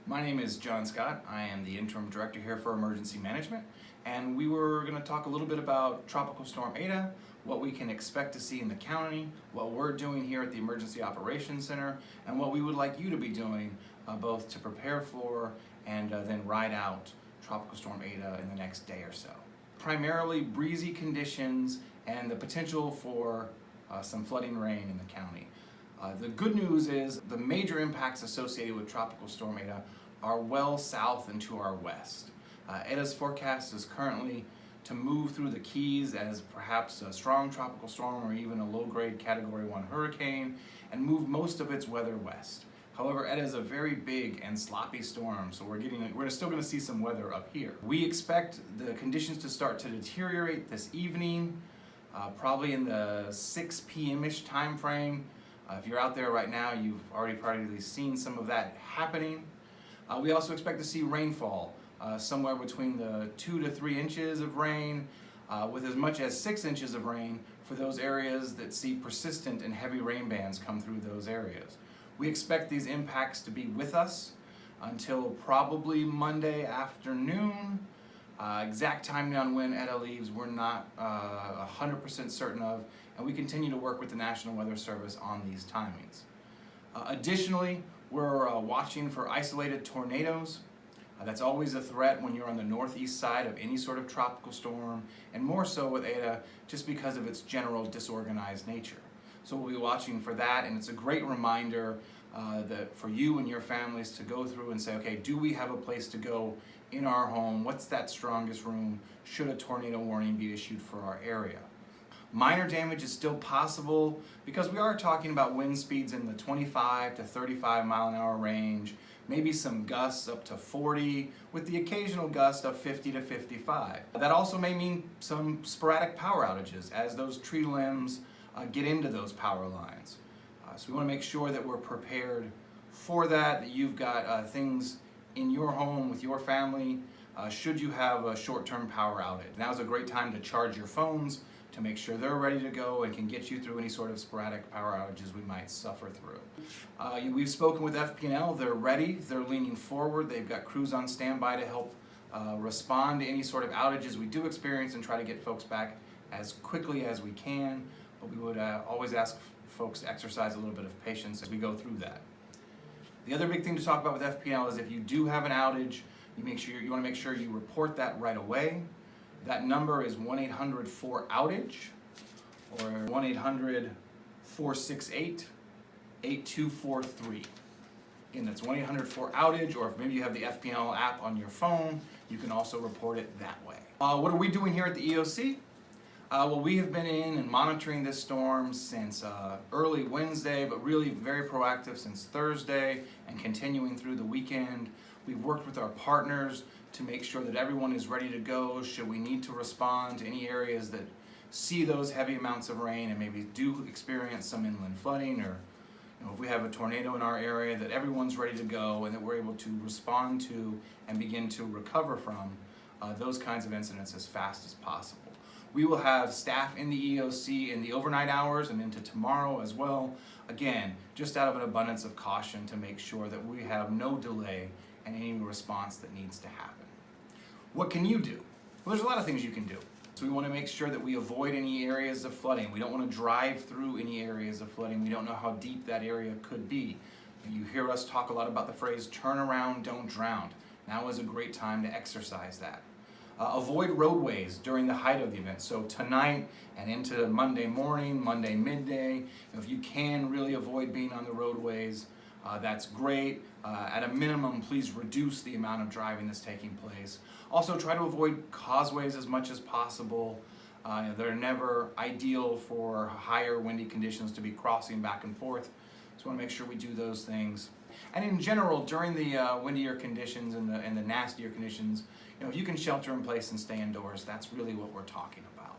My name is John Scott. I am the interim director here for emergency management, and we were going to talk a little bit about Tropical Storm Eta, what we can expect to see in the county, what we're doing here at the Emergency Operations Center, and what we would like you to be doing both to prepare for and then ride out Tropical Storm Eta in the next day or so. Primarily breezy conditions and the potential for some flooding rain in the county. The good news is the major impacts associated with Tropical Storm Eta are well south and to our west. Eta's forecast is currently to move through the Keys as perhaps a strong tropical storm or even a low-grade Category 1 hurricane and move most of its weather west. However, Eta is a very big and sloppy storm, so we're still going to see some weather up here. We expect the conditions to start to deteriorate this evening, probably in the 6 p.m.-ish time frame. If you're out there right now, you've already probably seen some of that happening. We also expect to see rainfall, somewhere between the 2 to 3 inches of rain, with as much as 6 inches of rain for those areas that see persistent and heavy rain bands come through those areas. We expect these impacts to be with us until probably Monday afternoon. Exact timing on when Eta leaves, we're not 100% certain of, and we continue to work with the National Weather Service on these timings. Additionally, we're watching for isolated tornadoes. That's always a threat when you're on the northeast side of any sort of tropical storm, and more so with Eta just because of its general disorganized nature. So we'll be watching for that, and it's a great reminder that for you and your families to go through and say, okay, do we have a place to go in our home? What's that strongest room should a tornado warning be issued for our area? Minor damage is still possible because we are talking about wind speeds in the 25 to 35 mile an hour range, maybe some gusts up to 40 with the occasional gust of 50 to 55. That also may mean some sporadic power outages as those tree limbs get into those power lines. So we want to make sure that we're prepared for that you've got things in your home with your family should you have a short-term power outage. Now's a great time to charge your phones to make sure they're ready to go and can get you through any sort of sporadic power outages we might suffer through. We've spoken with FP&L, they're ready, they're leaning forward, they've got crews on standby to help respond to any sort of outages we do experience and try to get folks back as quickly as we can, but we would always ask folks to exercise a little bit of patience as we go through that. The other big thing to talk about with FP&L is if you do have an outage, you want to make sure you report that right away. That number is 1-800-4-OUTAGE or 1-800-468-8243. Again, that's 1-800-4-OUTAGE, or if maybe you have the FP&L app on your phone, you can also report it that way. What are we doing here at the EOC? Well, we have been in and monitoring this storm since early Wednesday, but really very proactive since Thursday and continuing through the weekend. We've worked with our partners to make sure that everyone is ready to go should we need to respond to any areas that see those heavy amounts of rain and maybe do experience some inland flooding, or if we have a tornado in our area, that everyone's ready to go and that we're able to respond to and begin to recover from those kinds of incidents as fast as possible. We will have staff in the EOC in the overnight hours and into tomorrow as well. Again, just out of an abundance of caution to make sure that we have no delay in any response that needs to happen. What can you do? Well, there's a lot of things you can do. So we want to make sure that we avoid any areas of flooding. We don't want to drive through any areas of flooding. We don't know how deep that area could be. You hear us talk a lot about the phrase, turn around, don't drown. Now is a great time to exercise that. Avoid roadways during the height of the event. So tonight and into Monday morning, Monday midday, if you can really avoid being on the roadways, that's great. At a minimum, please reduce the amount of driving that's taking place. Also, try to avoid causeways as much as possible. They're never ideal for higher windy conditions to be crossing back and forth. So we want to make sure we do those things. And in general, during the windier conditions and the nastier conditions, if you can shelter in place and stay indoors, that's really what we're talking about.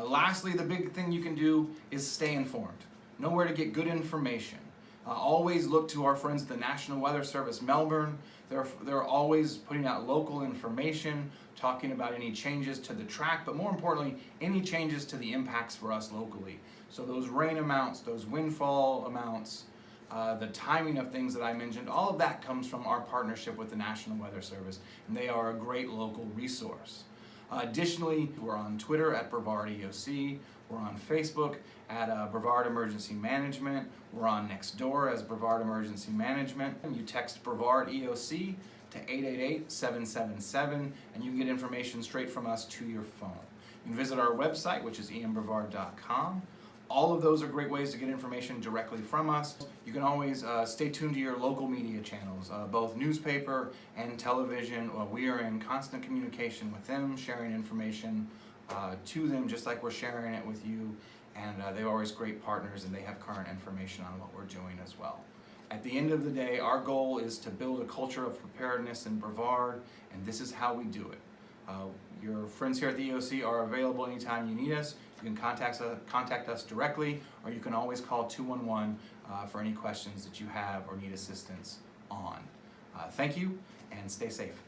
Lastly, the big thing you can do is stay informed. Know where to get good information. Always look to our friends at the National Weather Service Melbourne. They're always putting out local information, talking about any changes to the track, but more importantly, any changes to the impacts for us locally. So those rain amounts, those windfall amounts, the timing of things that I mentioned, all of that comes from our partnership with the National Weather Service, and they are a great local resource. Additionally, we're on Twitter at Brevard EOC, we're on Facebook at Brevard Emergency Management, we're on Nextdoor as Brevard Emergency Management. You text Brevard EOC to 888-777, and you can get information straight from us to your phone. You can visit our website, which is embrevard.com. All of those are great ways to get information directly from us. You can always stay tuned to your local media channels, both newspaper and television. We are in constant communication with them, sharing information to them just like we're sharing it with you. And they're always great partners, and they have current information on what we're doing as well. At the end of the day, our goal is to build a culture of preparedness in Brevard, and this is how we do it. Your friends here at the EOC are available anytime you need us. You can contact us directly, or you can always call 211 for any questions that you have or need assistance on. Thank you, and stay safe.